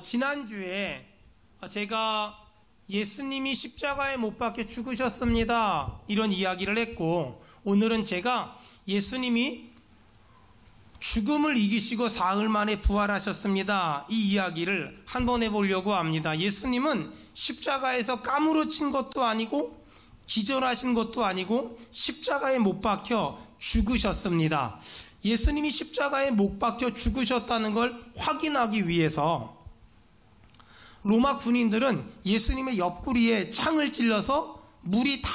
지난주에 제가 예수님이 십자가에 못 박혀 죽으셨습니다, 이런 이야기를 했고, 오늘은 제가 예수님이 죽음을 이기시고 사흘 만에 부활하셨습니다, 이 이야기를 한번 해보려고 합니다. 예수님은 십자가에서 까무러친 것도 아니고 기절하신 것도 아니고 십자가에 못 박혀 죽으셨습니다. 예수님이 십자가에 못 박혀 죽으셨다는 걸 확인하기 위해서 로마 군인들은 예수님의 옆구리에 창을 찔러서 물이 다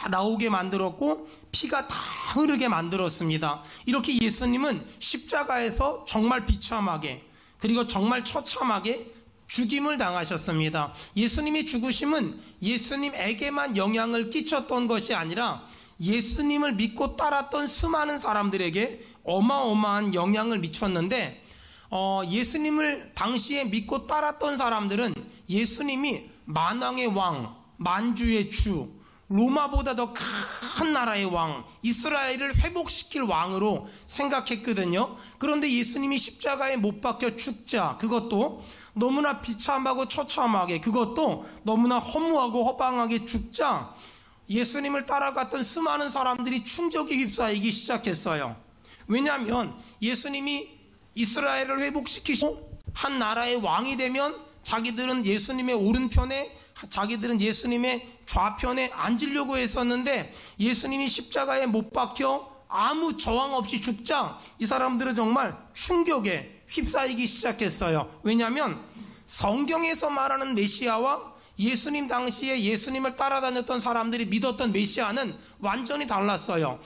나오게 만들었고 피가 다 흐르게 만들었습니다. 이렇게 예수님은 십자가에서 정말 비참하게, 그리고 정말 처참하게 죽임을 당하셨습니다. 예수님이 죽으심은 예수님에게만 영향을 끼쳤던 것이 아니라 예수님을 믿고 따랐던 수많은 사람들에게 어마어마한 영향을 미쳤는데, 예수님을 당시에 믿고 따랐던 사람들은 예수님이 만왕의 왕, 만주의 주, 로마보다 더 큰 나라의 왕, 이스라엘을 회복시킬 왕으로 생각했거든요. 그런데 예수님이 십자가에 못 박혀 죽자, 그것도 너무나 비참하고 처참하게, 그것도 너무나 허무하고 허방하게 죽자, 예수님을 따라갔던 수많은 사람들이 충격에 휩싸이기 시작했어요. 왜냐하면 예수님이 이스라엘을 회복시키시고 한 나라의 왕이 되면 자기들은 예수님의 오른편에, 자기들은 예수님의 좌편에 앉으려고 했었는데, 예수님이 십자가에 못 박혀 아무 저항 없이 죽자 이 사람들은 정말 충격에 휩싸이기 시작했어요. 왜냐하면 성경에서 말하는 메시아와 예수님 당시에 예수님을 따라다녔던 사람들이 믿었던 메시아는 완전히 달랐어요.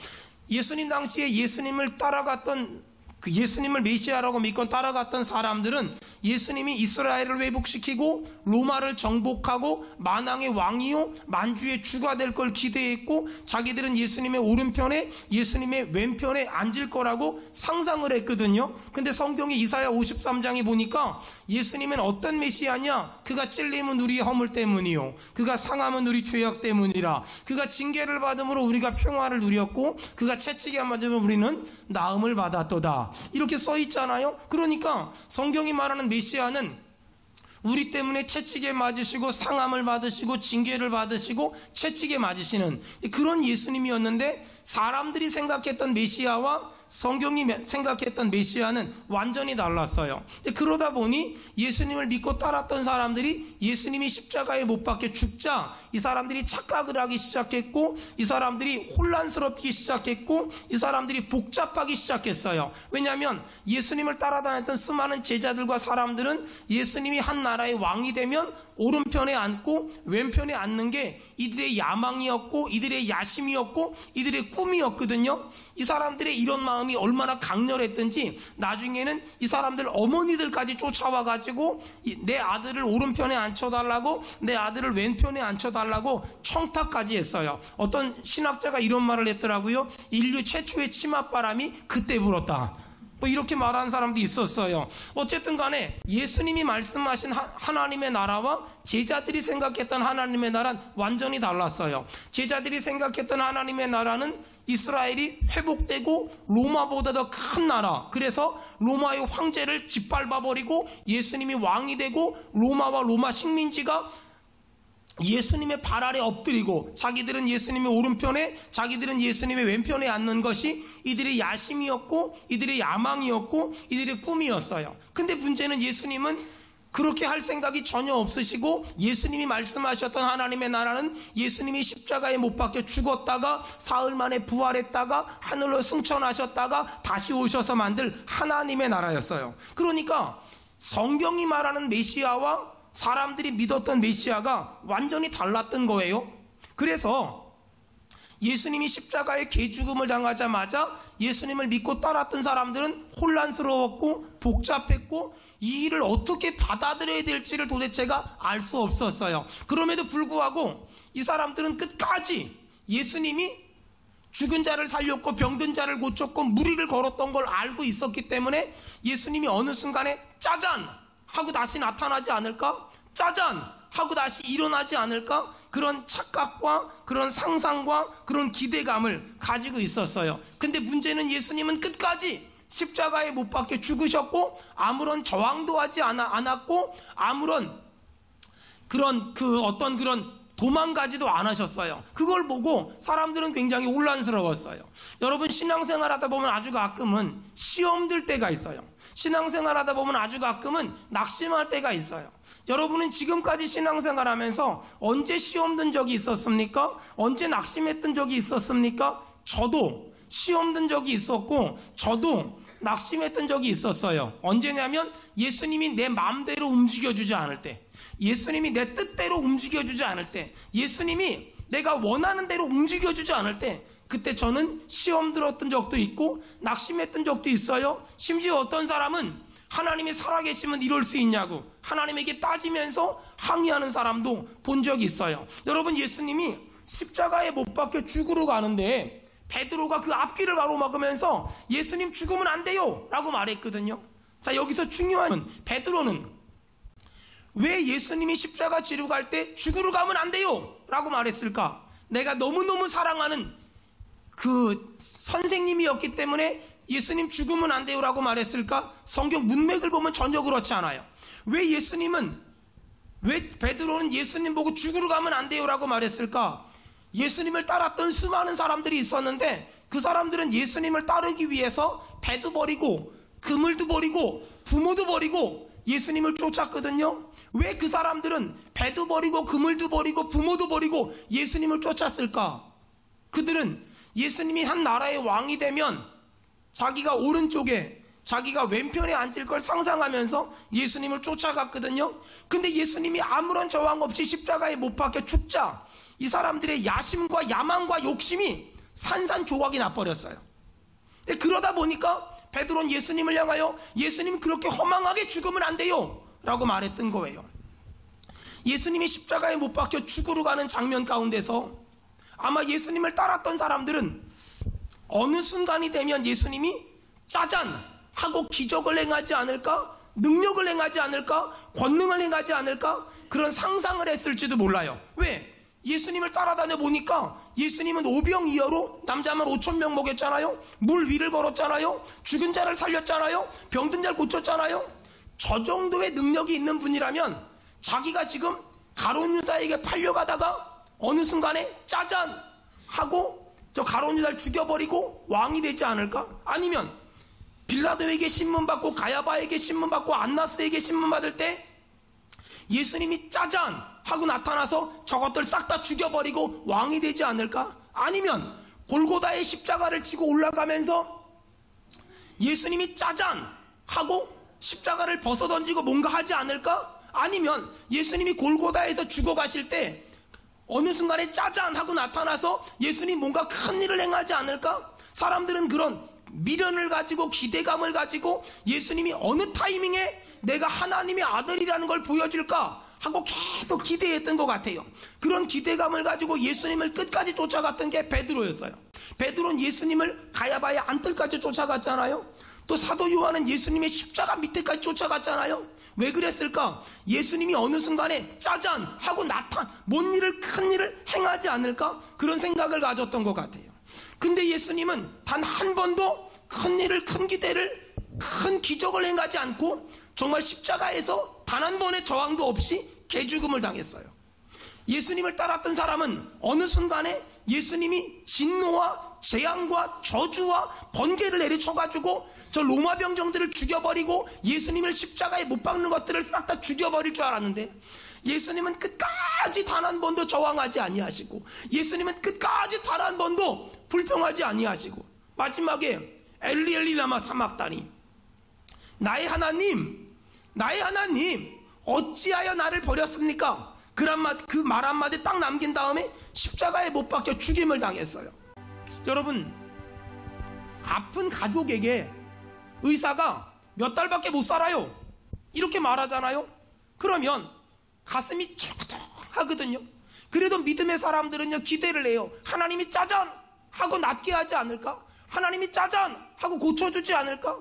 예수님 당시에 예수님을 따라갔던, 예수님을 메시아라고 믿고 따라갔던 사람들은 예수님이 이스라엘을 회복시키고 로마를 정복하고 만왕의 왕이요 만주의 주가 될 걸 기대했고, 자기들은 예수님의 오른편에 예수님의 왼편에 앉을 거라고 상상을 했거든요. 근데 성경의 이사야 53장에 보니까 예수님은 어떤 메시아냐, 그가 찔림은 우리의 허물 때문이요 그가 상함은 우리 죄악 때문이라, 그가 징계를 받음으로 우리가 평화를 누렸고 그가 채찍에 맞으면 우리는 나음을 받았도다, 이렇게 써 있잖아요. 그러니까 성경이 말하는 메시아는 우리 때문에 채찍에 맞으시고 상함을 받으시고 징계를 받으시고 채찍에 맞으시는 그런 예수님이었는데, 사람들이 생각했던 메시아와 성경이 생각했던 메시아는 완전히 달랐어요. 그러다 보니 예수님을 믿고 따랐던 사람들이 예수님이 십자가에 못 박혀 죽자 이 사람들이 착각을 하기 시작했고, 이 사람들이 혼란스럽기 시작했고, 이 사람들이 복잡하기 시작했어요. 왜냐하면 예수님을 따라다녔던 수많은 제자들과 사람들은 예수님이 한 나라의 왕이 되면 오른편에 앉고 왼편에 앉는 게 이들의 야망이었고 이들의 야심이었고 이들의 꿈이었거든요. 이 사람들의 이런 마음이 얼마나 강렬했든지 나중에는 이 사람들 어머니들까지 쫓아와가지고 내 아들을 오른편에 앉혀달라고, 내 아들을 왼편에 앉혀달라고 청탁까지 했어요. 어떤 신학자가 이런 말을 했더라고요. 인류 최초의 치맛바람이 그때 불었다, 뭐 이렇게 말하는 사람도 있었어요. 어쨌든 간에 예수님이 말씀하신 하나님의 나라와 제자들이 생각했던 하나님의 나라는 완전히 달랐어요. 제자들이 생각했던 하나님의 나라는 이스라엘이 회복되고 로마보다 더 큰 나라, 그래서 로마의 황제를 짓밟아버리고 예수님이 왕이 되고 로마와 로마 식민지가 예수님의 발 아래 엎드리고 자기들은 예수님의 오른편에 자기들은 예수님의 왼편에 앉는 것이 이들의 야심이었고 이들의 야망이었고 이들의 꿈이었어요. 근데 문제는 예수님은 그렇게 할 생각이 전혀 없으시고, 예수님이 말씀하셨던 하나님의 나라는 예수님이 십자가에 못 박혀 죽었다가 사흘 만에 부활했다가 하늘로 승천하셨다가 다시 오셔서 만들 하나님의 나라였어요. 그러니까 성경이 말하는 메시아와 사람들이 믿었던 메시아가 완전히 달랐던 거예요. 그래서 예수님이 십자가에 개죽음을 당하자마자 예수님을 믿고 따랐던 사람들은 혼란스러웠고 복잡했고 이 일을 어떻게 받아들여야 될지를 도대체가 알 수 없었어요. 그럼에도 불구하고 이 사람들은 끝까지 예수님이 죽은 자를 살렸고 병든 자를 고쳤고 무리를 걸었던 걸 알고 있었기 때문에 예수님이 어느 순간에 짜잔 하고 다시 나타나지 않을까? 짜잔 하고 다시 일어나지 않을까? 그런 착각과 그런 상상과 그런 기대감을 가지고 있었어요. 근데 문제는 예수님은 끝까지 십자가에 못 박혀 죽으셨고 아무런 저항도 하지 않았고 아무런 그런 도망가지도 않으셨어요. 그걸 보고 사람들은 굉장히 혼란스러웠어요. 여러분, 신앙생활 하다 보면 아주 가끔은 시험 들 때가 있어요. 신앙생활 하다 보면 아주 가끔은 낙심할 때가 있어요. 여러분은 지금까지 신앙생활 하면서 언제 시험 든 적이 있었습니까? 언제 낙심했던 적이 있었습니까? 저도 시험 든 적이 있었고 저도 낙심했던 적이 있었어요. 언제냐면 예수님이 내 마음대로 움직여주지 않을 때, 예수님이 내 뜻대로 움직여주지 않을 때, 예수님이 내가 원하는 대로 움직여주지 않을 때, 그때 저는 시험 들었던 적도 있고 낙심했던 적도 있어요. 심지어 어떤 사람은 하나님이 살아계시면 이럴 수 있냐고 하나님에게 따지면서 항의하는 사람도 본 적이 있어요. 여러분, 예수님이 십자가에 못 박혀 죽으러 가는데 베드로가 그 앞길을 가로막으면서 예수님 죽으면 안 돼요 라고 말했거든요. 자, 여기서 중요한 건 베드로는 왜 예수님이 십자가 지러 갈 때 죽으러 가면 안 돼요 라고 말했을까? 내가 너무너무 사랑하는 그 선생님이었기 때문에 예수님 죽으면 안 돼요 라고 말했을까? 성경 문맥을 보면 전혀 그렇지 않아요. 왜 베드로는 예수님 보고 죽으러 가면 안 돼요 라고 말했을까? 예수님을 따랐던 수많은 사람들이 있었는데 그 사람들은 예수님을 따르기 위해서 배도 버리고 그물도 버리고 부모도 버리고 예수님을 쫓았거든요. 왜 그 사람들은 배도 버리고 그물도 버리고 부모도 버리고 예수님을 쫓았을까? 그들은 예수님이 한 나라의 왕이 되면 자기가 오른쪽에 자기가 왼편에 앉을 걸 상상하면서 예수님을 쫓아갔거든요. 근데 예수님이 아무런 저항 없이 십자가에 못 박혀 죽자 이 사람들의 야심과 야망과 욕심이 산산조각이 나버렸어요. 그러다 보니까 베드로는 예수님을 향하여 예수님 그렇게 허망하게 죽으면 안 돼요 라고 말했던 거예요. 예수님이 십자가에 못 박혀 죽으러 가는 장면 가운데서 아마 예수님을 따랐던 사람들은 어느 순간이 되면 예수님이 짜잔 하고 기적을 행하지 않을까? 능력을 행하지 않을까? 권능을 행하지 않을까? 그런 상상을 했을지도 몰라요. 왜? 예수님을 따라다녀 보니까 예수님은 오병이어로 남자만 5,000명 먹였잖아요. 물 위를 걸었잖아요. 죽은 자를 살렸잖아요. 병든 자를 고쳤잖아요. 저 정도의 능력이 있는 분이라면 자기가 지금 가룟 유다에게 팔려가다가 어느 순간에 짜잔 하고 저 가룟 유다를 죽여버리고 왕이 되지 않을까? 아니면 빌라도에게 신문받고 가야바에게 신문받고 안나스에게 신문받을 때 예수님이 짜잔 하고 나타나서 저것들 싹 다 죽여버리고 왕이 되지 않을까? 아니면 골고다의 십자가를 지고 올라가면서 예수님이 짜잔 하고 십자가를 벗어던지고 뭔가 하지 않을까? 아니면 예수님이 골고다에서 죽어가실 때 어느 순간에 짜잔 하고 나타나서 예수님 뭔가 큰 일을 행하지 않을까? 사람들은 그런 미련을 가지고 기대감을 가지고 예수님이 어느 타이밍에 내가 하나님의 아들이라는 걸 보여줄까 하고 계속 기대했던 것 같아요. 그런 기대감을 가지고 예수님을 끝까지 쫓아갔던 게 베드로였어요. 베드로는 예수님을 가야바의 안뜰까지 쫓아갔잖아요. 또 사도 요한은 예수님의 십자가 밑에까지 쫓아갔잖아요. 왜 그랬을까? 예수님이 어느 순간에 짜잔 하고 뭔 일을 큰 일을 행하지 않을까? 그런 생각을 가졌던 것 같아요. 근데 예수님은 단 한 번도 큰 일을, 큰 기대를, 큰 기적을 행하지 않고 정말 십자가에서 단 한 번의 저항도 없이 개죽음을 당했어요. 예수님을 따랐던 사람은 어느 순간에 예수님이 진노와 재앙과 저주와 번개를 내리쳐가지고 저 로마 병정들을 죽여버리고 예수님을 십자가에 못 박는 것들을 싹 다 죽여버릴 줄 알았는데 예수님은 끝까지 단 한 번도 저항하지 아니하시고 예수님은 끝까지 단 한 번도 불평하지 아니하시고 마지막에 엘리 엘리 라마 사막다니 나의 하나님 어찌하여 나를 버렸습니까? 그 말 한마디 딱 남긴 다음에 십자가에 못 박혀 죽임을 당했어요. 여러분, 아픈 가족에게 의사가 몇 달밖에 못 살아요 이렇게 말하잖아요. 그러면 가슴이 쩔뚝하거든요. 그래도 믿음의 사람들은요 기대를 해요. 하나님이 짜잔 하고 낫게 하지 않을까? 하나님이 짜잔 하고 고쳐주지 않을까?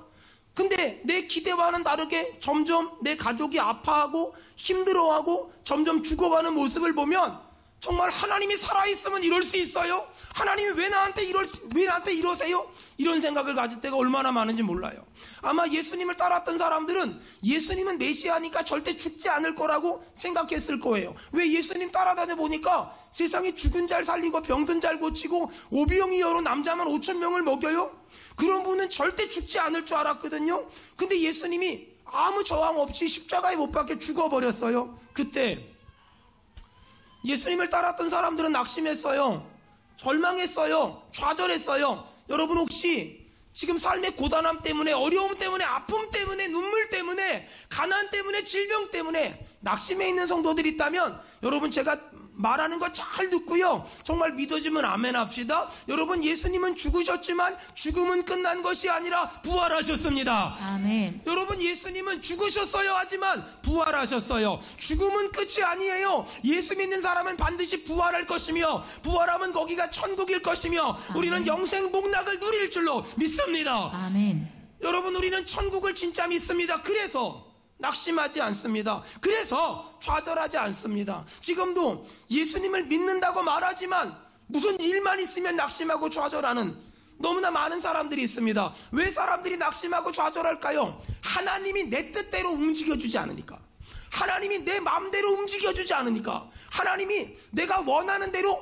근데 내 기대와는 다르게 점점 내 가족이 아파하고 힘들어하고 점점 죽어가는 모습을 보면 정말 하나님이 살아있으면 이럴 수 있어요? 하나님이 왜 나한테 이러세요? 이런 생각을 가질 때가 얼마나 많은지 몰라요. 아마 예수님을 따랐던 사람들은 예수님은 메시아니까 절대 죽지 않을 거라고 생각했을 거예요. 왜? 예수님 따라다녀 보니까 세상에 죽은 잘 살리고 병든 잘 고치고 오병이어로 남자만 5,000명을 먹여요? 그런 분은 절대 죽지 않을 줄 알았거든요. 근데 예수님이 아무 저항 없이 십자가에 못 박혀 죽어버렸어요. 그때 예수님을 따랐던 사람들은 낙심했어요. 절망했어요. 좌절했어요. 여러분 혹시 지금 삶의 고단함 때문에, 어려움 때문에, 아픔 때문에, 눈물 때문에, 가난 때문에, 질병 때문에 낙심해 있는 성도들이 있다면 여러분 제가 말하는 거 잘 듣고요, 정말 믿어지면 아멘 합시다. 여러분, 예수님은 죽으셨지만 죽음은 끝난 것이 아니라 부활하셨습니다. 아멘. 여러분, 예수님은 죽으셨어요 하지만 부활하셨어요. 죽음은 끝이 아니에요. 예수 믿는 사람은 반드시 부활할 것이며, 부활하면 거기가 천국일 것이며, 아멘. 우리는 영생 복락을 누릴 줄로 믿습니다. 아멘. 여러분, 우리는 천국을 진짜 믿습니다. 그래서 낙심하지 않습니다. 그래서 좌절하지 않습니다. 지금도 예수님을 믿는다고 말하지만 무슨 일만 있으면 낙심하고 좌절하는 너무나 많은 사람들이 있습니다. 왜 사람들이 낙심하고 좌절할까요? 하나님이 내 뜻대로 움직여주지 않으니까, 하나님이 내 마음대로 움직여주지 않으니까, 하나님이 내가 원하는 대로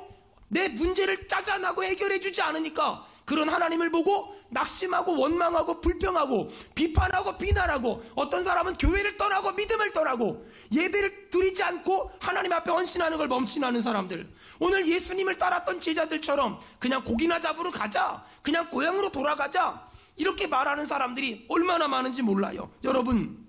내 문제를 짜잔하고 해결해주지 않으니까 그런 하나님을 보고 낙심하고 원망하고 불평하고 비판하고 비난하고, 어떤 사람은 교회를 떠나고 믿음을 떠나고 예배를 드리지 않고 하나님 앞에 헌신하는 걸 멈칫하는 사람들, 오늘 예수님을 따랐던 제자들처럼 그냥 고기나 잡으러 가자, 그냥 고향으로 돌아가자, 이렇게 말하는 사람들이 얼마나 많은지 몰라요. 여러분,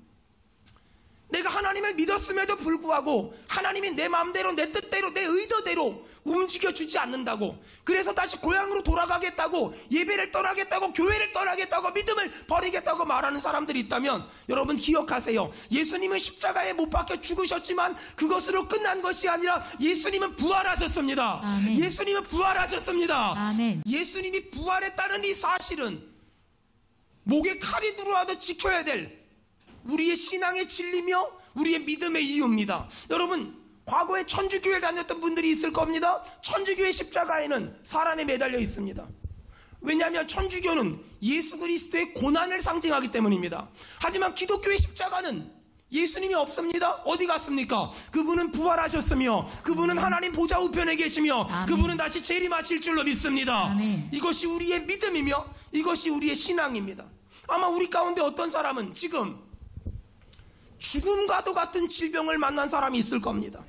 내가 하나님을 믿었음에도 불구하고 하나님이 내 마음대로, 내 뜻대로, 내 의도대로 움직여주지 않는다고, 그래서 다시 고향으로 돌아가겠다고, 예배를 떠나겠다고, 교회를 떠나겠다고, 믿음을 버리겠다고 말하는 사람들이 있다면 여러분 기억하세요. 예수님은 십자가에 못 박혀 죽으셨지만 그것으로 끝난 것이 아니라 예수님은 부활하셨습니다. 아멘. 예수님은 부활하셨습니다. 아멘. 예수님이 부활했다는 이 사실은 목에 칼이 들어와도 지켜야 될 우리의 신앙의 진리며 우리의 믿음의 이유입니다. 여러분, 과거에 천주교회 다녔던 분들이 있을 겁니다. 천주교회 십자가에는 사람이 매달려 있습니다. 왜냐하면 천주교는 예수 그리스도의 고난을 상징하기 때문입니다. 하지만 기독교의 십자가는 예수님이 없습니다. 어디 갔습니까? 그분은 부활하셨으며 그분은 하나님 보좌 우편에 계시며 아멘. 그분은 다시 재림하실 줄로 믿습니다. 아멘. 이것이 우리의 믿음이며 이것이 우리의 신앙입니다. 아마 우리 가운데 어떤 사람은 지금 죽음과도 같은 질병을 만난 사람이 있을 겁니다.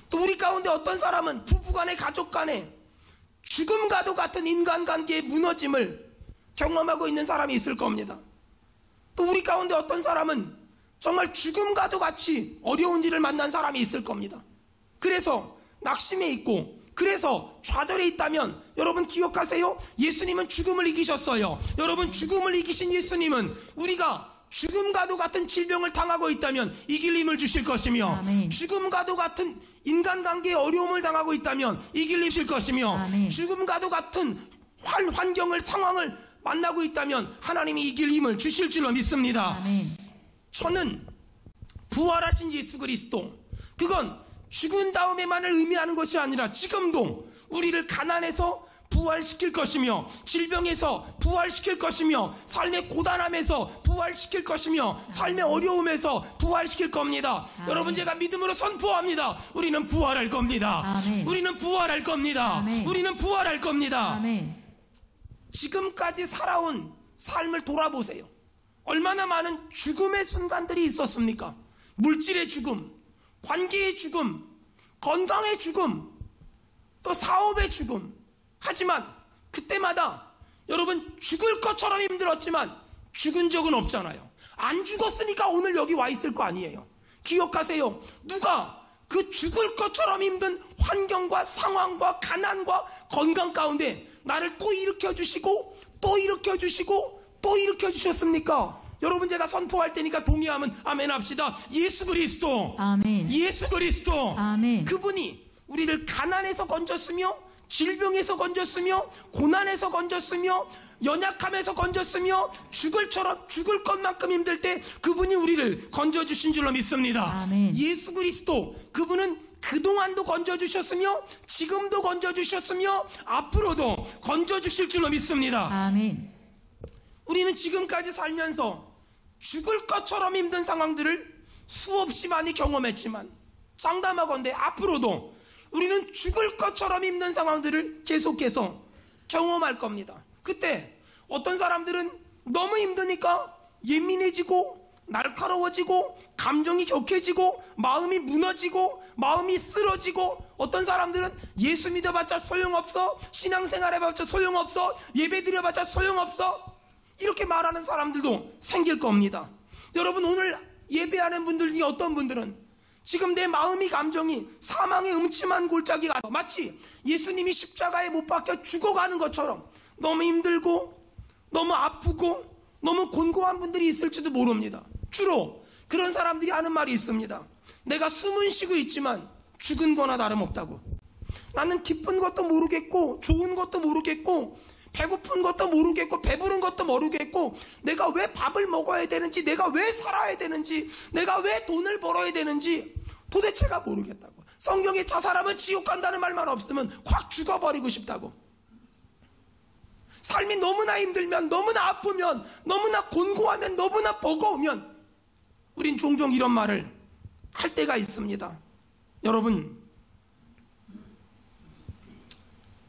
또 우리 가운데 어떤 사람은 부부간에, 가족간에 죽음과도 같은 인간관계의 무너짐을 경험하고 있는 사람이 있을 겁니다. 또 우리 가운데 어떤 사람은 정말 죽음과도 같이 어려운 일을 만난 사람이 있을 겁니다. 그래서 낙심해 있고, 그래서 좌절해 있다면 여러분 기억하세요. 예수님은 죽음을 이기셨어요. 여러분, 죽음을 이기신 예수님은 우리가 죽음과도 같은 질병을 당하고 있다면 이길 힘을 주실 것이며, 아멘. 죽음과도 같은 인간관계의 어려움을 당하고 있다면 이길 힘을 주실 것이며, 아멘. 죽음과도 같은 환경을, 상황을 만나고 있다면 하나님이 이길 힘을 주실 줄로 믿습니다. 아멘. 저는 부활하신 예수 그리스도, 그건 죽은 다음에만을 의미하는 것이 아니라 지금도 우리를 가난에서 부활시킬 것이며, 질병에서 부활시킬 것이며, 삶의 고단함에서 부활시킬 것이며, 삶의 어려움에서 부활시킬 겁니다. 아멘. 여러분, 제가 믿음으로 선포합니다. 우리는 부활할 겁니다. 아멘. 우리는 부활할 겁니다. 아멘. 우리는 부활할 겁니다. 아멘. 지금까지 살아온 삶을 돌아보세요. 얼마나 많은 죽음의 순간들이 있었습니까? 물질의 죽음, 관계의 죽음, 건강의 죽음, 또 사업의 죽음. 하지만 그때마다 여러분, 죽을 것처럼 힘들었지만 죽은 적은 없잖아요. 안 죽었으니까 오늘 여기 와 있을 거 아니에요. 기억하세요. 누가 그 죽을 것처럼 힘든 환경과 상황과 가난과 건강 가운데 나를 또 일으켜주시고 또 일으켜주시고 또 일으켜주셨습니까? 여러분, 제가 선포할 테니까 동의하면 아멘 합시다. 예수 그리스도. 아멘. 예수 그리스도. 아멘. 그분이 우리를 가난에서 건졌으며, 질병에서 건졌으며, 고난에서 건졌으며, 연약함에서 건졌으며, 죽을 것만큼 힘들 때 그분이 우리를 건져주신 줄로 믿습니다. 아멘. 예수 그리스도, 그분은 그동안도 건져주셨으며 지금도 건져주셨으며 앞으로도 건져주실 줄로 믿습니다. 아멘. 우리는 지금까지 살면서 죽을 것처럼 힘든 상황들을 수없이 많이 경험했지만 장담하건대 앞으로도 우리는 죽을 것처럼 힘든 상황들을 계속해서 경험할 겁니다. 그때 어떤 사람들은 너무 힘드니까 예민해지고 날카로워지고 감정이 격해지고 마음이 무너지고 마음이 쓰러지고, 어떤 사람들은 예수 믿어봤자 소용없어, 신앙생활 해봤자 소용없어, 예배 드려봤자 소용없어, 이렇게 말하는 사람들도 생길 겁니다. 여러분, 오늘 예배하는 분들 중에 어떤 분들은 지금 내 마음이 감정이 사망의 음침한 골짜기 가서 마치 예수님이 십자가에 못 박혀 죽어가는 것처럼 너무 힘들고 너무 아프고 너무 곤고한 분들이 있을지도 모릅니다. 주로 그런 사람들이 하는 말이 있습니다. 내가 숨은 쉬고 있지만 죽은 거나 다름없다고. 나는 기쁜 것도 모르겠고 좋은 것도 모르겠고 배고픈 것도 모르겠고 배부른 것도 모르겠고 내가 왜 밥을 먹어야 되는지, 내가 왜 살아야 되는지, 내가 왜 돈을 벌어야 되는지 도대체가 모르겠다고. 성경에 저 사람은 지옥 간다는 말만 없으면 확 죽어버리고 싶다고. 삶이 너무나 힘들면, 너무나 아프면, 너무나 곤고하면, 너무나 버거우면 우린 종종 이런 말을 할 때가 있습니다. 여러분,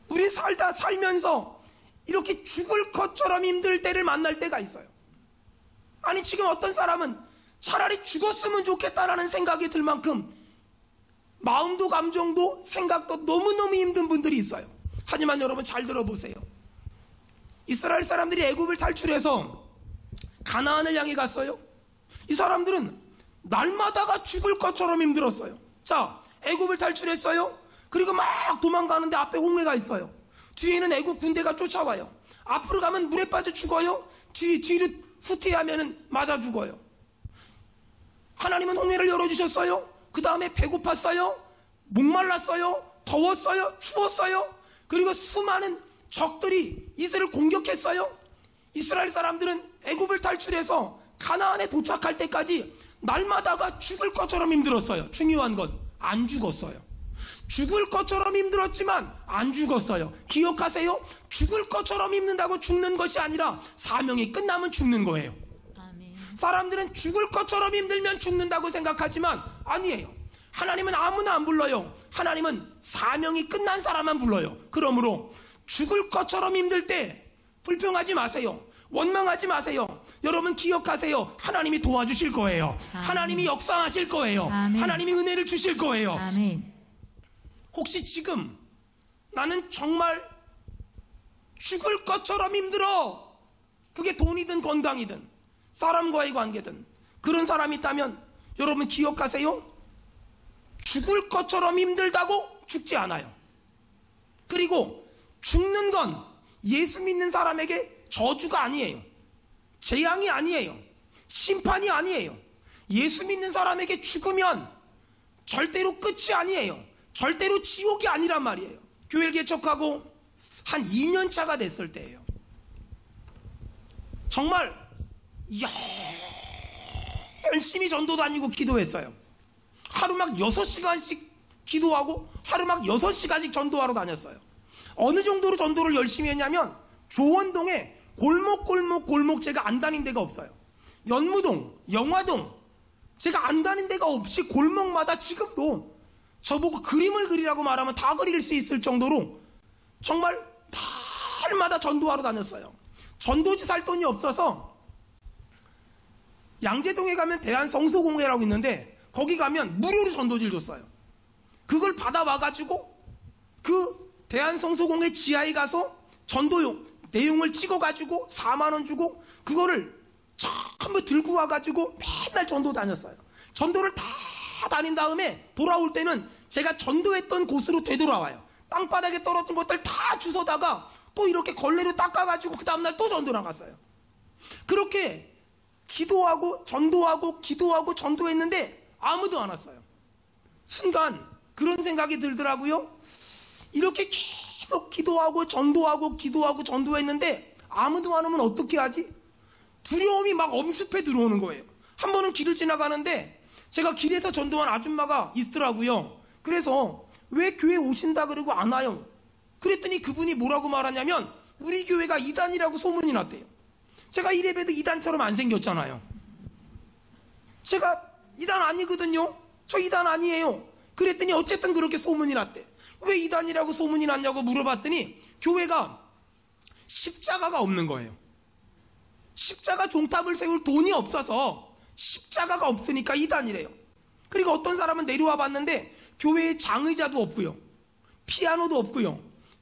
우리 살면서 이렇게 죽을 것처럼 힘들 때를 만날 때가 있어요. 아니, 지금 어떤 사람은 차라리 죽었으면 좋겠다라는 생각이 들 만큼 마음도 감정도 생각도 너무너무 힘든 분들이 있어요. 하지만 여러분 잘 들어보세요. 이스라엘 사람들이 애굽을 탈출해서 가나안을 향해 갔어요. 이 사람들은 날마다가 죽을 것처럼 힘들었어요. 자, 애굽을 탈출했어요. 그리고 막 도망가는데 앞에 홍해가 있어요. 뒤에는 애굽 군대가 쫓아와요. 앞으로 가면 물에 빠져 죽어요. 뒤로 후퇴하면 맞아 죽어요. 하나님은 홍해를 열어주셨어요. 그 다음에 배고팠어요. 목말랐어요. 더웠어요. 추웠어요. 그리고 수많은 적들이 이들을 공격했어요. 이스라엘 사람들은 애굽을 탈출해서 가나안에 도착할 때까지 날마다가 죽을 것처럼 힘들었어요. 중요한 건 안 죽었어요. 죽을 것처럼 힘들었지만 안 죽었어요. 기억하세요. 죽을 것처럼 힘든다고 죽는 것이 아니라 사명이 끝나면 죽는 거예요. 아멘. 사람들은 죽을 것처럼 힘들면 죽는다고 생각하지만 아니에요. 하나님은 아무나 안 불러요. 하나님은 사명이 끝난 사람만 불러요. 그러므로 죽을 것처럼 힘들 때 불평하지 마세요. 원망하지 마세요. 여러분 기억하세요. 하나님이 도와주실 거예요. 아멘. 하나님이 역사하실 거예요. 아멘. 하나님이 은혜를 주실 거예요. 아멘. 혹시 지금 나는 정말 죽을 것처럼 힘들어, 그게 돈이든 건강이든 사람과의 관계든 그런 사람이 있다면 여러분 기억하세요. 죽을 것처럼 힘들다고 죽지 않아요. 그리고 죽는 건 예수 믿는 사람에게 저주가 아니에요. 재앙이 아니에요. 심판이 아니에요. 예수 믿는 사람에게 죽으면 절대로 끝이 아니에요. 절대로 지옥이 아니란 말이에요. 교회를 개척하고 한 2년 차가 됐을 때예요. 정말 열심히 전도 다니고 기도했어요. 하루 막 6시간씩 기도하고 하루 막 6시간씩 전도하러 다녔어요. 어느 정도로 전도를 열심히 했냐면 조원동에 골목 제가 안 다닌 데가 없어요. 연무동, 영화동 제가 안 다닌 데가 없이 골목마다 지금도 저보고 그림을 그리라고 말하면 다 그릴 수 있을 정도로 정말 날마다 전도하러 다녔어요. 전도지 살 돈이 없어서 양재동에 가면 대한성소공회라고 있는데 거기 가면 무료로 전도지를 줬어요. 그걸 받아와가지고 그 대한성소공회 지하에 가서 전도용 내용을 찍어가지고 4만원 주고 그거를 전부 들고 와가지고 맨날 전도 다녔어요. 전도를 다 다닌 다음에 돌아올 때는 제가 전도했던 곳으로 되돌아와요. 땅바닥에 떨어진 것들 다 주워다가 또 이렇게 걸레로 닦아가지고 그 다음날 또 전도 나갔어요. 그렇게 기도하고 전도하고 기도하고 전도했는데 아무도 안 왔어요. 순간 그런 생각이 들더라고요. 이렇게 계속 기도하고 전도하고 기도하고 전도했는데 아무도 안 오면 어떻게 하지? 두려움이 막 엄습해 들어오는 거예요. 한 번은 길을 지나가는데 제가 길에서 전도한 아줌마가 있더라고요. 그래서 왜 교회 오신다 그러고 안 와요? 그랬더니 그분이 뭐라고 말하냐면 우리 교회가 이단이라고 소문이 났대요. 제가 이래봬도 이단처럼 안 생겼잖아요. 제가 이단 아니거든요. 저 이단 아니에요. 그랬더니 어쨌든 그렇게 소문이 났대. 왜 이단이라고 소문이 났냐고 물어봤더니 교회가 십자가가 없는 거예요. 십자가 종탑을 세울 돈이 없어서 십자가가 없으니까 이단이래요. 그리고 어떤 사람은 내려와 봤는데 교회에 장의자도 없고요, 피아노도 없고요,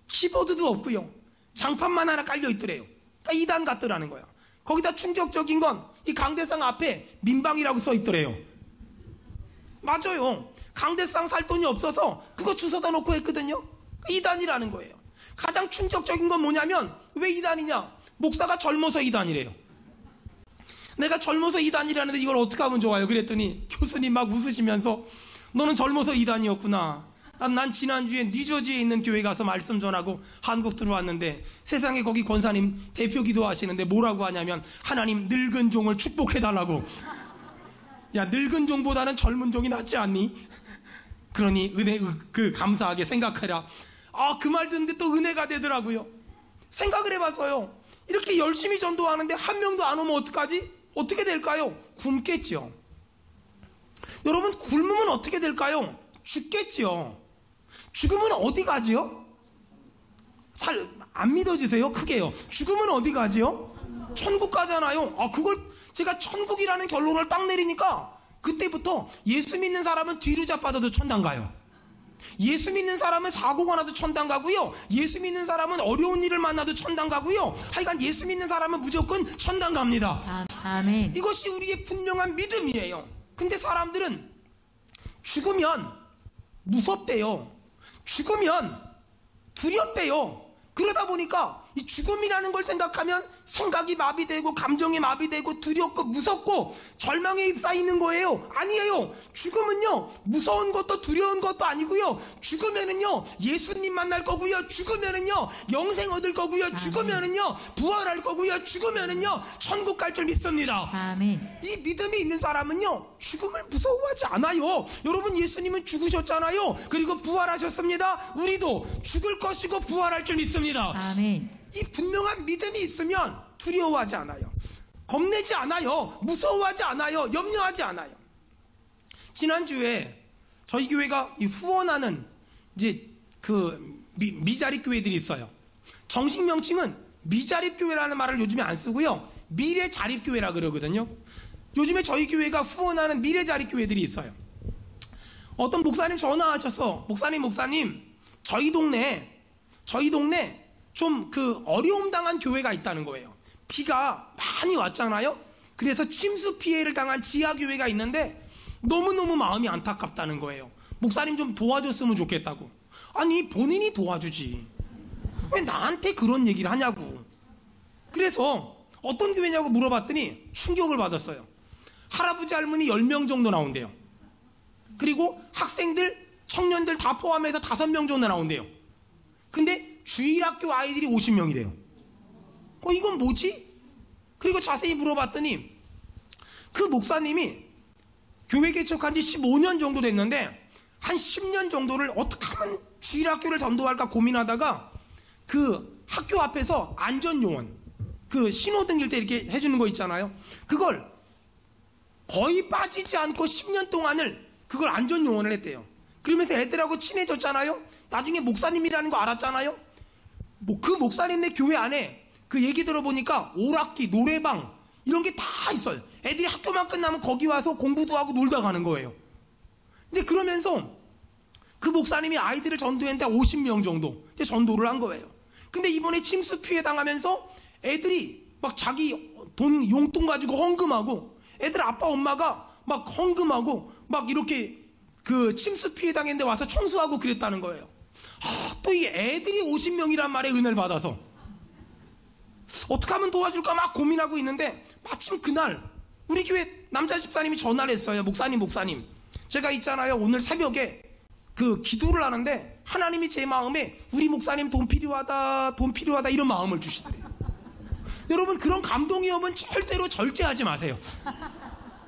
키보드도 없고요, 장판만 하나 깔려 있더래요. 그러니까 이단 같더라는 거야. 거기다 충격적인 건 이 강대상 앞에 민방이라고 써 있더래요. 맞아요. 강대상 살 돈이 없어서 그거 주워다 놓고 했거든요. 이단이라는 거예요. 가장 충격적인 건 뭐냐면 왜 이단이냐? 목사가 젊어서 이단이래요. 내가 젊어서 이단이라는데 이걸 어떻게 하면 좋아요? 그랬더니 교수님 막 웃으시면서 너는 젊어서 이단이었구나. 난 지난주에 뉴저지에 있는 교회 가서 말씀 전하고 한국 들어왔는데 세상에 거기 권사님 대표 기도하시는데 뭐라고 하냐면 하나님 늙은 종을 축복해달라고. 야, 늙은 종보다는 젊은 종이 낫지 않니? 그러니 감사하게 생각해라. 그 말 듣는데 또 은혜가 되더라고요. 생각을 해봤어요. 이렇게 열심히 전도하는데 한 명도 안 오면 어떡하지? 어떻게 될까요? 굶겠지요. 여러분, 굶으면 어떻게 될까요? 죽겠지요. 죽으면 어디 가지요? 잘 안 믿어지세요? 크게요. 죽으면 어디 가지요? 천국 가잖아요. 그걸 제가 천국이라는 결론을 딱 내리니까 그때부터 예수 믿는 사람은 뒤로 잡아도 천당 가요. 예수 믿는 사람은 사고가 나도 천당 가고요, 예수 믿는 사람은 어려운 일을 만나도 천당 가고요, 하여간 예수 믿는 사람은 무조건 천당 갑니다. 아멘. 이것이 우리의 분명한 믿음이에요. 근데 사람들은 죽으면 무섭대요. 죽으면 두렵대요. 그러다 보니까 이 죽음이라는 걸 생각하면 생각이 마비되고 감정이 마비되고 두렵고 무섭고 절망에 휩싸이는 거예요. 아니에요. 죽음은요, 무서운 것도 두려운 것도 아니고요, 죽으면은요 예수님 만날 거고요, 죽으면은요 영생 얻을 거고요, 죽으면은요 부활할 거고요, 죽으면은요 천국 갈 줄 믿습니다. 아멘. 이 믿음이 있는 사람은요 죽음을 무서워하지 않아요. 여러분, 예수님은 죽으셨잖아요. 그리고 부활하셨습니다. 우리도 죽을 것이고 부활할 줄 믿습니다. 아멘. 이 분명한 믿음이 있으면 두려워하지 않아요. 겁내지 않아요. 무서워하지 않아요. 염려하지 않아요. 지난주에 저희 교회가 후원하는 이제 미자립 교회들이 있어요. 정식 명칭은 미자립 교회라는 말을 요즘에 안 쓰고요, 미래 자립 교회라 그러거든요. 요즘에 저희 교회가 후원하는 미래 자립 교회들이 있어요. 어떤 목사님 전화하셔서 목사님 저희 동네 좀 어려움 당한 교회가 있다는 거예요. 비가 많이 왔잖아요. 그래서 침수 피해를 당한 지하 교회가 있는데 너무너무 마음이 안타깝다는 거예요. 목사님 좀 도와줬으면 좋겠다고. 아니, 본인이 도와주지 왜 나한테 그런 얘기를 하냐고. 그래서 어떤 교회냐고 물어봤더니 충격을 받았어요. 할아버지 할머니 10명 정도 나온대요. 그리고 학생들 청년들 다 포함해서 5명 정도 나온대요. 근데 주일학교 아이들이 50명이래요. 이건 뭐지? 그리고 자세히 물어봤더니 그 목사님이 교회 개척한 지 15년 정도 됐는데 한 10년 정도를 어떻게 하면 주일학교를 전도할까 고민하다가 그 학교 앞에서 안전요원, 신호등 길 때 이렇게 해주는 거 있잖아요. 그걸 거의 빠지지 않고 10년 동안을 그걸 안전요원을 했대요. 그러면서 애들하고 친해졌잖아요. 나중에 목사님이라는 거 알았잖아요. 그 목사님네 교회 안에 그 얘기 들어보니까 오락기, 노래방 이런 게 다 있어요. 애들이 학교만 끝나면 거기 와서 공부도 하고 놀다 가는 거예요. 근데 그러면서 그 목사님이 아이들을 전도했는데 50명 정도 전도를 한 거예요. 근데 이번에 침수 피해 당하면서 애들이 막 자기 돈 용돈 가지고 헌금하고, 애들 아빠 엄마가 막 헌금하고 막 이렇게 침수 피해 당했는데 와서 청소하고 그랬다는 거예요. 또 이 애들이 50명이란 말에 은혜를 받아서 어떻게 하면 도와줄까 막 고민하고 있는데 마침 그날 우리 교회 남자 집사님이 전화를 했어요. 목사님 제가 있잖아요, 오늘 새벽에 기도를 하는데 하나님이 제 마음에 우리 목사님 돈 필요하다 이런 마음을 주시더래요. 여러분, 그런 감동이 오면 절대로 절제하지 마세요.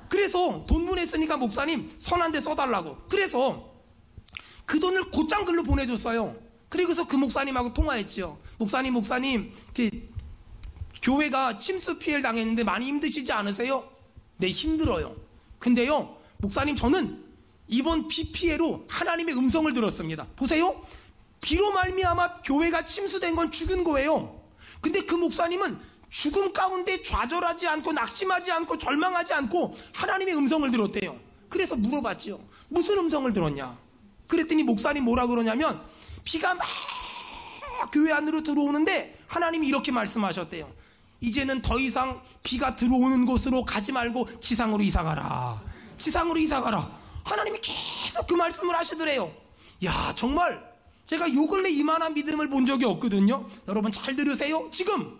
그래서 돈 보냈으니까 목사님 선한 데 써달라고. 그래서 그 돈을 곧장 글로 보내줬어요. 그리고서 그 목사님하고 통화했죠. 목사님, 교회가 침수 피해를 당했는데 많이 힘드시지 않으세요? 네, 힘들어요. 근데요, 목사님, 저는 이번 비 피해로 하나님의 음성을 들었습니다. 보세요. 비로 말미암아 교회가 침수된 건 죽은 거예요. 근데 그 목사님은 죽음 가운데 좌절하지 않고 낙심하지 않고 절망하지 않고 하나님의 음성을 들었대요. 그래서 물어봤지요. 무슨 음성을 들었냐? 그랬더니 목사님 뭐라 그러냐면, 비가 막 교회 안으로 들어오는데 하나님이 이렇게 말씀하셨대요. 이제는 더 이상 비가 들어오는 곳으로 가지 말고 지상으로 이사가라. 지상으로 이사가라. 하나님이 계속 그 말씀을 하시더래요. 야, 정말 제가 요 근래 이만한 믿음을 본 적이 없거든요. 여러분 잘 들으세요. 지금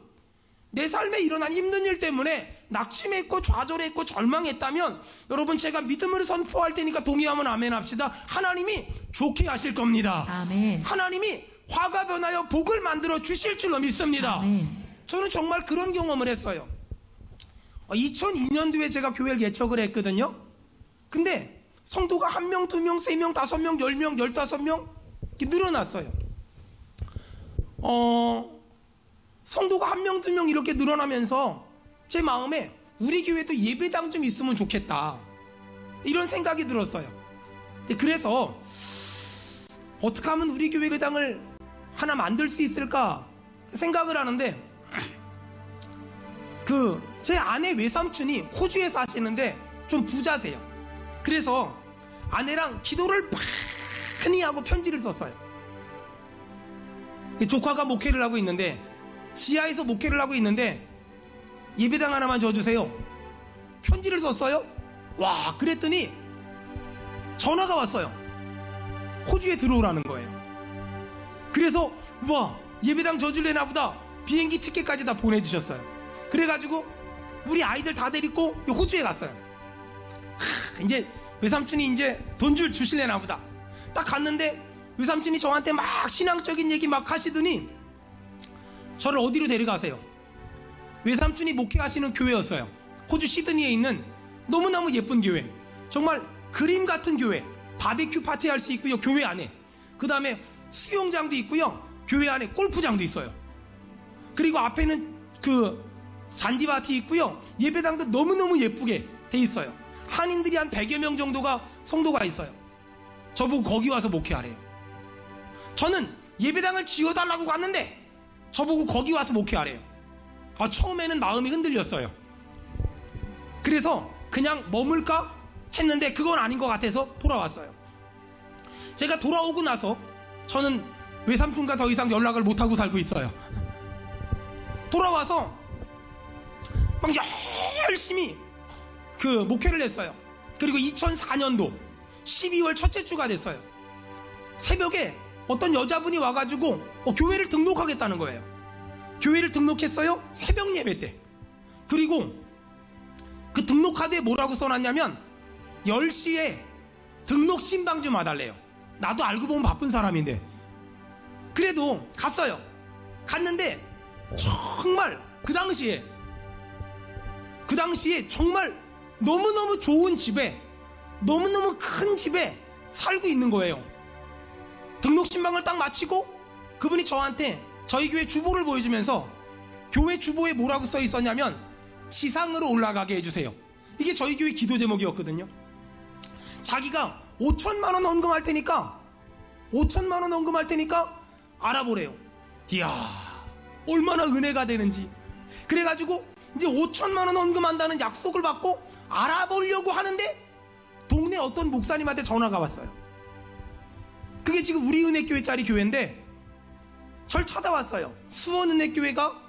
내 삶에 일어난 힘든 일 때문에 낙심했고 좌절했고 절망했다면, 여러분 제가 믿음을 선포할 테니까 동의하면 아멘 합시다. 하나님이 좋게 하실 겁니다. 아멘. 하나님이 화가 변하여 복을 만들어 주실 줄로 믿습니다. 아멘. 저는 정말 그런 경험을 했어요. 2002년도에 제가 교회를 개척을 했거든요. 근데 성도가 1명, 2명, 3명, 5명, 10명, 15명 이렇게 늘어났어요. 성도가 1명, 2명 이렇게 늘어나면서 제 마음에 우리 교회도 예배당 좀 있으면 좋겠다, 이런 생각이 들었어요. 그래서 어떻게 하면 우리 교회 예배당을 하나 만들 수 있을까 생각을 하는데, 제 아내 외삼촌이 호주에 사시는데 좀 부자세요. 그래서 아내랑 기도를 많이 하고 편지를 썼어요. 조카가 목회를 하고 있는데, 지하에서 목회를 하고 있는데 예배당 하나만 줘주세요. 편지를 썼어요. 와, 그랬더니 전화가 왔어요. 호주에 들어오라는 거예요. 그래서 와, 예배당 줘줄래나 보다. 비행기 티켓까지 다 보내주셨어요. 그래가지고 우리 아이들 다 데리고 호주에 갔어요. 이제 외삼촌이 이제 돈 주실래나 보다. 딱 갔는데 외삼촌이 저한테 막 신앙적인 얘기 막 하시더니 저를 어디로 데려가세요? 외삼촌이 목회하시는 교회였어요. 호주 시드니에 있는 너무너무 예쁜 교회, 정말 그림 같은 교회. 바비큐 파티 할 수 있고요, 교회 안에. 그 다음에 수영장도 있고요, 교회 안에 골프장도 있어요. 그리고 앞에는 잔디밭이 있고요, 예배당도 너무너무 예쁘게 돼 있어요. 한인들이 한 100여 명 정도가 성도가 있어요. 저보고 거기 와서 목회하래요. 저는 예배당을 지어달라고 갔는데 저보고 거기 와서 목회하래요. 처음에는 마음이 흔들렸어요. 그래서 그냥 머물까 했는데 그건 아닌 것 같아서 돌아왔어요. 제가 돌아오고 나서 저는 외삼촌과 더 이상 연락을 못하고 살고 있어요. 돌아와서 막 열심히 목회를 했어요. 그리고 2004년도 12월 첫째 주가 됐어요. 새벽에 어떤 여자분이 와가지고 교회를 등록하겠다는 거예요. 교회를 등록했어요. 새벽 예배 때. 그리고 그 등록카드에 뭐라고 써놨냐면 10시에 등록 신방 좀 와달래요. 나도 알고 보면 바쁜 사람인데 그래도 갔어요. 갔는데 정말 그 당시에 정말 너무너무 좋은 집에, 너무너무 큰 집에 살고 있는 거예요. 등록 신방을 딱 마치고 그분이 저한테 저희 교회 주보를 보여주면서 교회 주보에 뭐라고 써 있었냐면 지상으로 올라가게 해주세요. 이게 저희 교회 기도 제목이었거든요. 자기가 5천만 원 헌금할 테니까 5천만 원 헌금할 테니까 알아보래요. 이야, 얼마나 은혜가 되는지. 그래가지고 이제 5천만 원 헌금한다는 약속을 받고 알아보려고 하는데 동네 어떤 목사님한테 전화가 왔어요. 그게 지금 우리 은혜교회짜리 교회인데 절 찾아왔어요. 수원은혜교회가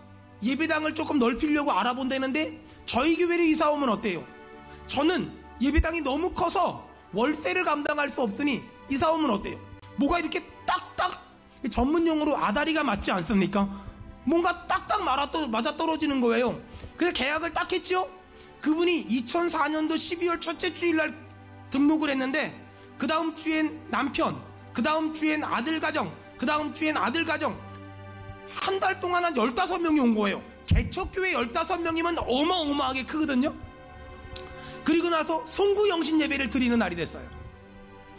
예배당을 조금 넓히려고 알아본다는데 저희 교회로 이사 오면 어때요? 저는 예배당이 너무 커서 월세를 감당할 수 없으니 이사 오면 어때요? 뭐가 이렇게 딱딱, 전문용어로 아다리가 맞지 않습니까? 뭔가 딱딱 맞아떨어지는 거예요. 그래서 계약을 딱 했죠. 그분이 2004년도 12월 첫째 주일날 등록을 했는데 그 다음 주엔 남편, 그 다음 주엔 아들 가정, 그 다음 주엔 아들 가정, 한 달 동안 한 15명이 온 거예요. 개척교회 15명이면 어마어마하게 크거든요. 그리고 나서 송구 영신 예배를 드리는 날이 됐어요.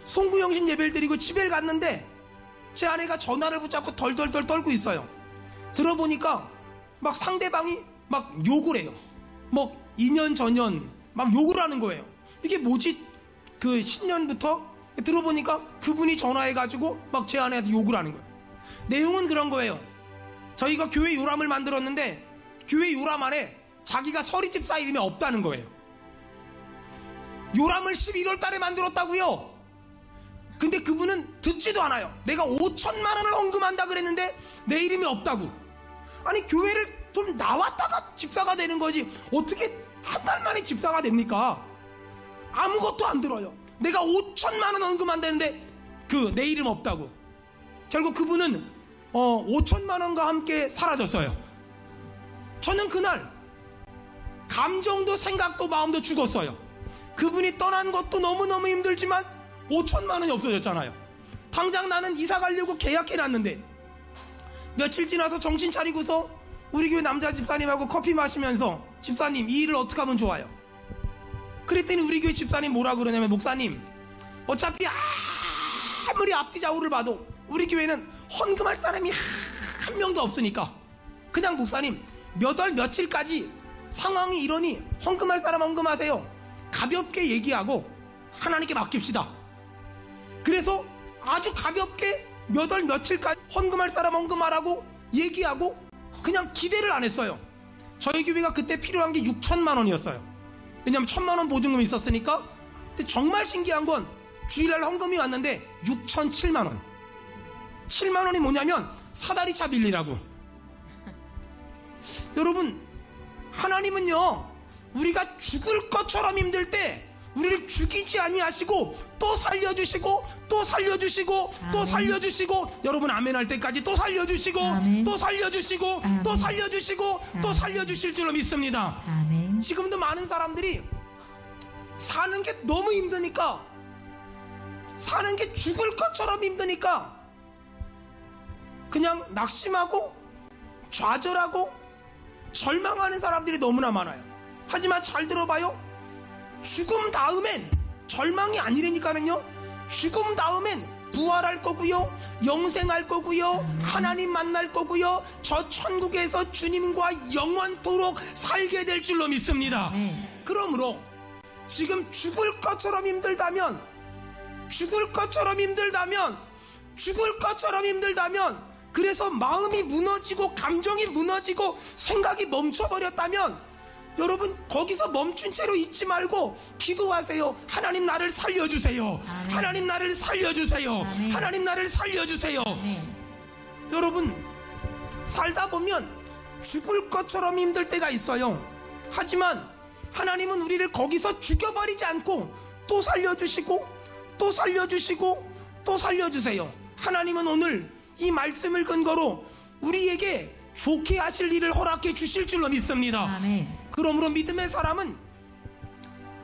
송구영신 예배를 드리고 집에 갔는데 제 아내가 전화를 붙잡고 덜덜덜 떨고 있어요. 들어보니까 막 상대방이 막 욕을 해요. 뭐 2년 전년 막 욕을 하는 거예요. 이게 뭐지? 그 신년부터 들어보니까 그분이 전화해가지고 막 제 아내한테 욕을 하는 거예요. 내용은 그런 거예요. 저희가 교회 요람을 만들었는데 교회 요람 안에 자기가 서리집사 이름이 없다는 거예요. 요람을 11월 달에 만들었다고요. 근데 그분은 듣지도 않아요. 내가 5천만 원을 헌금한다 그랬는데 내 이름이 없다고. 아니 교회를 좀 나왔다가 집사가 되는 거지 어떻게 한 달 만에 집사가 됩니까? 아무것도 안 들어요. 내가 5천만 원 헌금한다는데 그 내 이름 없다고. 결국 그분은 5천만 원과 함께 사라졌어요. 저는 그날 감정도 생각도 마음도 죽었어요. 그분이 떠난 것도 너무너무 힘들지만 5천만 원이 없어졌잖아요. 당장 나는 이사 가려고 계약해놨는데 며칠 지나서 정신 차리고서 우리 교회 남자 집사님하고 커피 마시면서 집사님 이 일을 어떻게 하면 좋아요? 그랬더니 우리 교회 집사님 뭐라 그러냐면 목사님 어차피 아무리 앞뒤 좌우를 봐도 우리 교회는 헌금할 사람이 한 명도 없으니까 그냥 목사님 몇 월 며칠까지 상황이 이러니 헌금할 사람 헌금하세요. 가볍게 얘기하고 하나님께 맡깁시다. 그래서 아주 가볍게 몇 월 며칠까지 헌금할 사람 헌금하라고 얘기하고 그냥 기대를 안 했어요. 저희 교회가 그때 필요한 게 6천만 원이었어요. 왜냐면 1,000만 원 보증금이 있었으니까. 근데 정말 신기한 건 주일날 헌금이 왔는데 6,007만 원. 7만 원이 뭐냐면 사다리차 빌리라고. 여러분 하나님은요 우리가 죽을 것처럼 힘들 때 우리를 죽이지 아니하시고 또 살려주시고 또 살려주시고 아멘. 또 살려주시고 여러분 아멘 할 때까지 또 살려주시고 아멘. 또 살려주시고 아멘. 또 살려주시고 아멘. 또 살려주실 줄로 믿습니다. 아멘. 지금도 많은 사람들이 사는 게 너무 힘드니까 사는 게 죽을 것처럼 힘드니까 그냥 낙심하고 좌절하고 절망하는 사람들이 너무나 많아요. 하지만 잘 들어봐요. 죽음 다음엔 절망이 아니라니까는요. 죽음 다음엔 부활할 거고요, 영생할 거고요, 하나님 만날 거고요, 저 천국에서 주님과 영원토록 살게 될 줄로 믿습니다. 그러므로 지금 죽을 것처럼 힘들다면 그래서 마음이 무너지고 감정이 무너지고 생각이 멈춰버렸다면 여러분 거기서 멈춘 채로 있지 말고 기도하세요. 하나님 나를 살려주세요. 아멘. 하나님 나를 살려주세요. 아멘. 하나님 나를 살려주세요. 아멘. 여러분 살다 보면 죽을 것처럼 힘들 때가 있어요. 하지만 하나님은 우리를 거기서 죽여버리지 않고 또 살려주시고 또 살려주시고 또 살려주세요. 하나님은 오늘 이 말씀을 근거로 우리에게 좋게 하실 일을 허락해 주실 줄로 믿습니다. 아멘. 그러므로 믿음의 사람은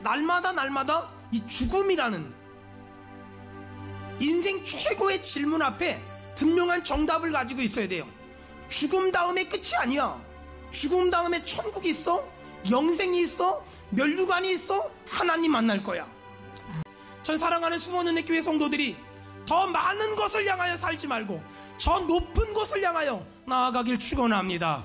날마다 이 죽음이라는 인생 최고의 질문 앞에 분명한 정답을 가지고 있어야 돼요. 죽음 다음에 끝이 아니야. 죽음 다음에 천국이 있어, 영생이 있어, 멸류관이 있어, 하나님 만날 거야. 전 사랑하는 수원은혜교회 성도들이 더 많은 것을 향하여 살지 말고 저 높은 곳을 향하여 나아가길 축원합니다.